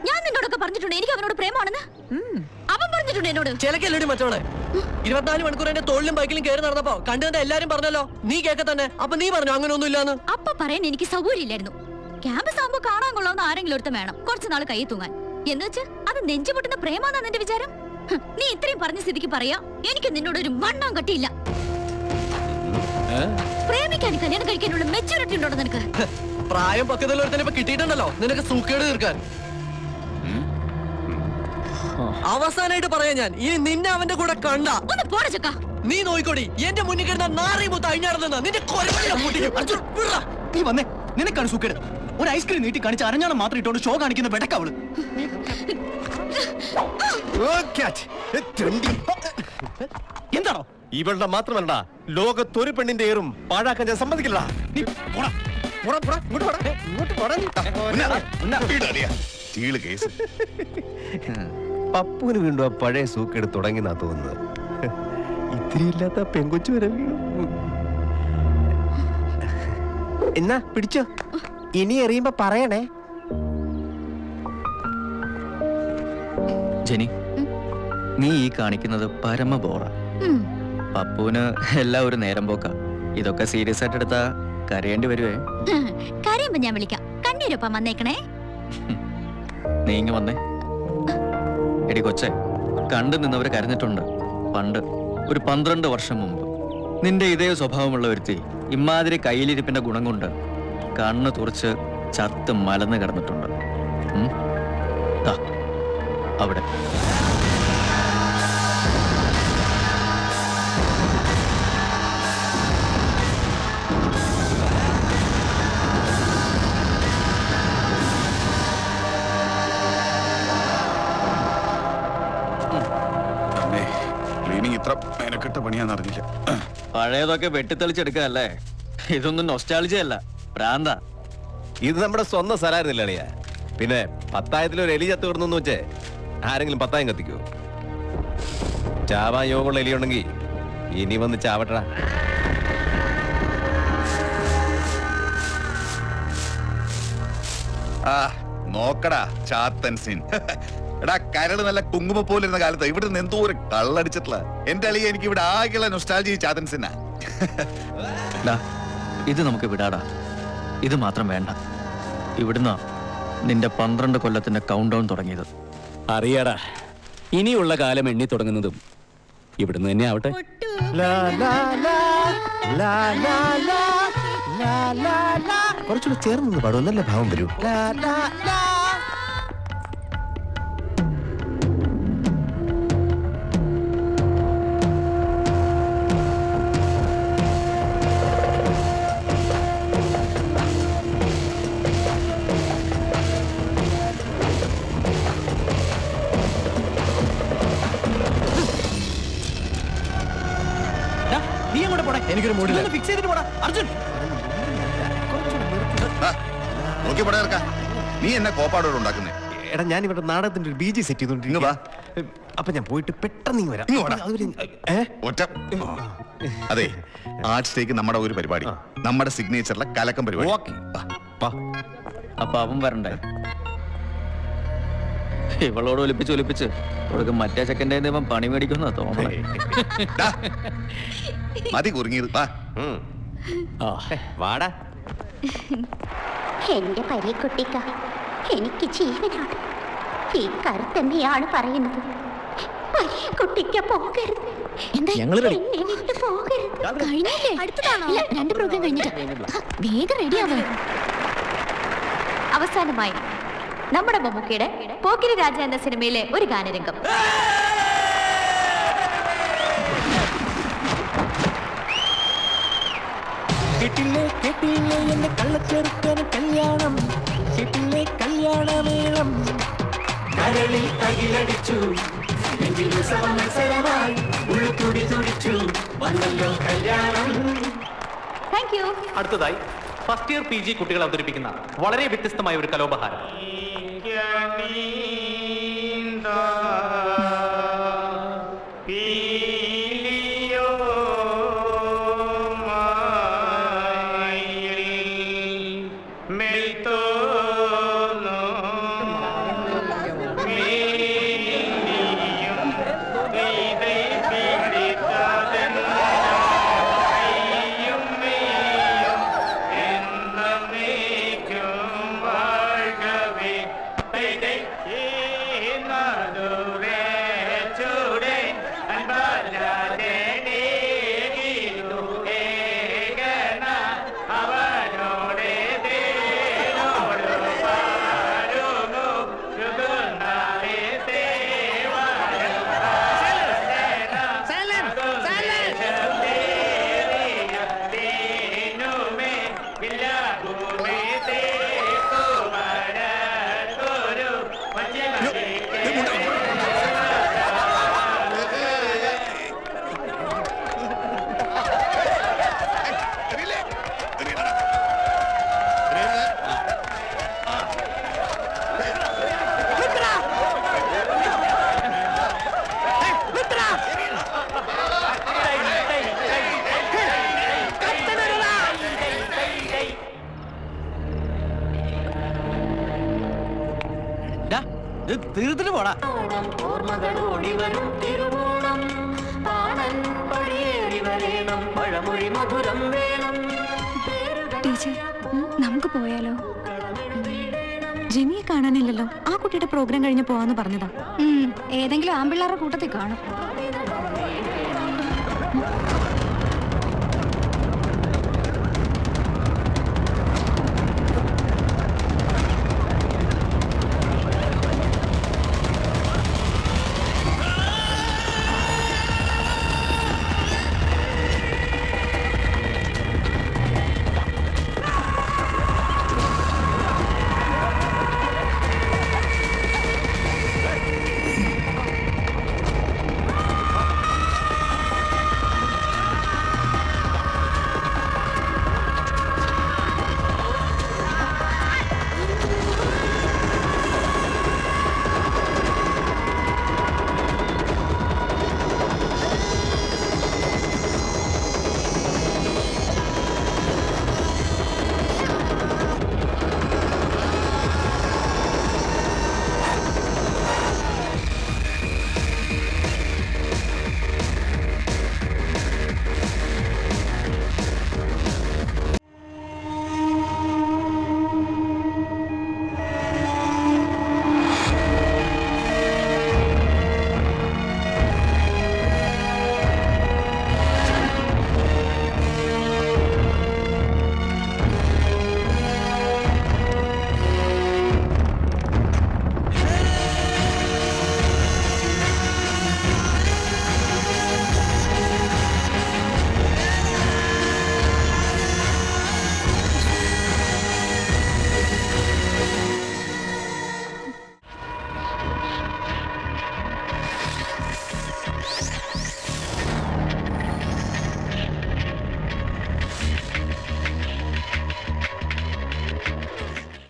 ഞാൻ നിന്നോടൊക്കെ പറഞ്ഞിട്ടുണ്ട് എനിക്ക് അവനോട് പ്രേമാണെന്ന്. അവൻ പറഞ്ഞിട്ടുണ്ട് എന്നോട്. ചിലക്കല്ലേടി മറ്റോളെ 24 മണിക്കൂർ എന്റെ തോളിലും ബൈക്കിലും കയറി നടന്നപ്പോ കണ്ടുകണ്ട എല്ലാരും പറഞ്ഞല്ലോ. നീ കേക്ക തന്നെ. അപ്പൊ നീ പറഞ്ഞു അങ്ങനെ ഒന്നും ഇല്ലാന്ന്. അപ്പൊ പറയാൻ എനിക്ക് സൗകര്യമില്ലായിരുന്നു. ക്യാമ്പസ് ആകുമ്പോ കാണാൻ കൊള്ളാവുന്ന ആരെങ്കിലും ഒരുത്തം വേണം കുറച്ചു നാൾ കൈ തൂങ്ങാൻ. എന്ന് വെച്ച് അത് നെഞ്ചു പൊട്ടുന്ന പ്രേമാന്നാ നിന്റെ വിചാരം? നീ ഇത്രയും പറഞ്ഞ സ്ഥിതിക്ക് പറയാ എനിക്ക് നിന്നോട് ഒരു മണ്ണാൻ കട്ടിയില്ല. പ്രേമിക്കാൻ കല്യാണം കഴിക്കാനുള്ള മെച്ചൂരിറ്റി ഉണ്ടോ നിനക്ക്? പ്രായം പക്കത്തിലൊരുത്തന്നെ ഇപ്പൊ കിട്ടിയിട്ടുണ്ടല്ലോ നിനക്ക് സൂക്കേട് തീർക്കാൻ. അവസാനായിട്ട് പറയാ ഞാൻ ഇനി നിന്നെ അവന്റെ കൂടെ കണ്ട ഒന്ന് പോടാ ചക്ക. നീ നോയിക്കോടി എന്റെ മുന്നിൽ കിടന്ന നാറി മുത്ത് അഴിഞ്ഞാടുന്ന നിന്റെ നീ വന്നേ. നിനക്കാണ് സൂക്കേട്. ഒരു ഐസ്ക്രീം നീട്ടി കാണിച്ച് അരഞ്ഞാണം മാത്രം ഇട്ടോണ്ട് ഷോ കാണിക്കുന്ന ബെടക്കവള്. എന്താണോ ഇവളുടെ മാത്രമല്ല ലോകത്തൊരു പെണ്ണിന്റെ ഏറും പാഴാക്കാൻ ഞാൻ സമ്മതിക്കില്ല. പപ്പുവിന് വീണ്ടും ആ പഴയ സൂക്കേട് തുടങ്ങിന്നാ തോന്നുന്നത്. ഇത്തിരി ഇല്ലാത്ത പെങ്കൊച്ചു വരെ വീണു. എന്നാ പിടിച്ചോ, ഇനി എറിയുമ്പോ പറയണേ. ജെനി, നീ ഈ കാണിക്കുന്നത് പരമ ബോറ. പപ്പുവിന് എല്ലാം ഒരു നേരം പോക്ക. ഇതൊക്കെ സീരിയസ് ആയിട്ട് എടുത്താ കരയേണ്ടി വരുവേ. കരയുമ്പോ ഞാൻ വിളിക്കാം. കണ്ണീരൊപ്പം വന്നേക്കണേ. നീ ഇങ്ങ് വന്നേ. എടി കൊച്ചെ, കണ്ടു നിന്നവര് കരഞ്ഞിട്ടുണ്ട് പണ്ട്, ഒരു 12 വർഷം മുമ്പ്. നിന്റെ ഇതേ സ്വഭാവമുള്ള ഒരുത്തി ഇമാതിരി കയ്യിലിരിപ്പിന്റെ ഗുണം കൊണ്ട് കണ്ണ് തുറച്ച് ചത്ത് മലന്ന് കിടന്നിട്ടുണ്ട്. അവിടെ പഴയതൊക്കെ വെട്ടിത്തെളിച്ചെടുക്കല്ലേ. ഇതൊന്നും നൊസ്റ്റാൾജിയ അല്ല, ഭ്രാന്ത. ഇത് നമ്മുടെ സ്വന്തം സ്ഥലമായിരുന്നില്ല അളിയാ. പിന്നെ 10,000 ഒരു എലി ചത്ത് കിടന്നു വെച്ചേ ആരെങ്കിലും 10,000 കത്തിക്കോ? ചാവാൻ യോഗമുള്ള എലിയുണ്ടെങ്കിൽ ഇനി വന്ന് ചാവട്ടടാ. നോക്കടാ ചാത്തൻ സീൻ. എടാ കരട് നല്ല കുങ്കുമ പോലിരുന്ന കാലത്ത് ഇവിടെ നിന്ന് എന്തോ ഒരു കള്ളടിച്ചിട്ടില്ല. എന്റെ അളിയെ എനിക്ക് ഇവിടെ ആകെയുള്ള നൊസ്റ്റാൾജി ചാത്തൻ സീനാ. ഇത് നമുക്ക് വിടാടാ. ഇത് മാത്രം വേണ്ട. ഇവിടുന്ന് നിന്റെ 12 കൊല്ലത്തിന്റെ കൗണ്ട് ഡൗൺ തുടങ്ങിയത്. അറിയാടാ, ഇനിയുള്ള കാലം എണ്ണി തുടങ്ങുന്നതും ഇവിടുന്ന് തന്നെ ആവട്ടെ. കുറച്ചുകൂടെ ചേർന്ന് പാടും, നല്ല ഭാവം വരൂ. എനിക്കൊരു മൂടില്ല. ഫിക്സ് ചെയ്തിട്ട് പോടാ അർജുൻ. നീ എന്നെ കോപ്പാടോട് ഉണ്ടാക്കുന്നേ. എടാ ഞാൻ ഇവിടെ നാടകത്തിന്റെ ഒരു BG സെറ്റ് ചെയ്തോണ്ടിരിക്കുന്നു. അപ്പൊ ഞാൻ പോയിട്ട് പെട്ടെന്ന് വരാം. അതെ, ആർട്സ് ഡേക്ക് നമ്മുടെ ഒരു പരിപാടി, നമ്മുടെ സിഗ്നേച്ചറിലെ കലക്കം പരിപാടി. അപ്പൊ അവൻ വരണ്ടേ? ഇവളോട് ഒലിപ്പിച്ച് കൊടുക്കും. മറ്റേ ചെക്കൻ്റെ ഇവൻ പണി മേടിക്കുന്ന തോന്നണേ. മതി കുറുങ്ങിയത്. വാടാ. എന്റെ പരീക്കുട്ടിക്ക എനിക്ക് ജീവനാണ്. ഈ കരുത്തന്നെയാണ് പറയുന്നത്. പരീക്കുട്ടിക്ക പോകരുത്. കഴിഞ്ഞില്ലേ? അടുത്തതാണോ? 2 പ്രോഗ്രാം കഴിഞ്ഞിട്ട് വേഗം റെഡിയാവും. അവസാനമായി നമ്മുടെ മമ്മൂക്കയുടെ പോക്കിരി രാജ എന്ന സിനിമയിലെ ഒരു ഗാനരംഗം. കേട്ടില്ലേ എന്റെ കള്ളച്ചെറുക്കന് കല്യാണം, കേട്ടില്ലേ കല്യാണമേളം, കരളിൽ തകിലടിച്ചു, നെഞ്ചിൽ മത്സരമായി ഉള്ളുതുടി തുടിച്ചു, വന്നല്ലോ കല്യാണം. Thank you. അടുത്തതായി ഫസ്റ്റ് ഇയർ PG കുട്ടികൾ അവതരിപ്പിക്കുന്ന വളരെ വ്യത്യസ്തമായ ഒരു കലോപഹാരം. തീർത്തിട്ട് പോടാ. ടീച്ചർ, നമുക്ക് പോയാലോ? ജിമിയെ കാണാനില്ലല്ലോ. ആ കുട്ടിയുടെ പ്രോഗ്രാം കഴിഞ്ഞ് പോവാന്ന് പറഞ്ഞതാ. ഏതെങ്കിലും ആമ്പിള്ളാരുടെ കൂട്ടത്തിൽ കാണും.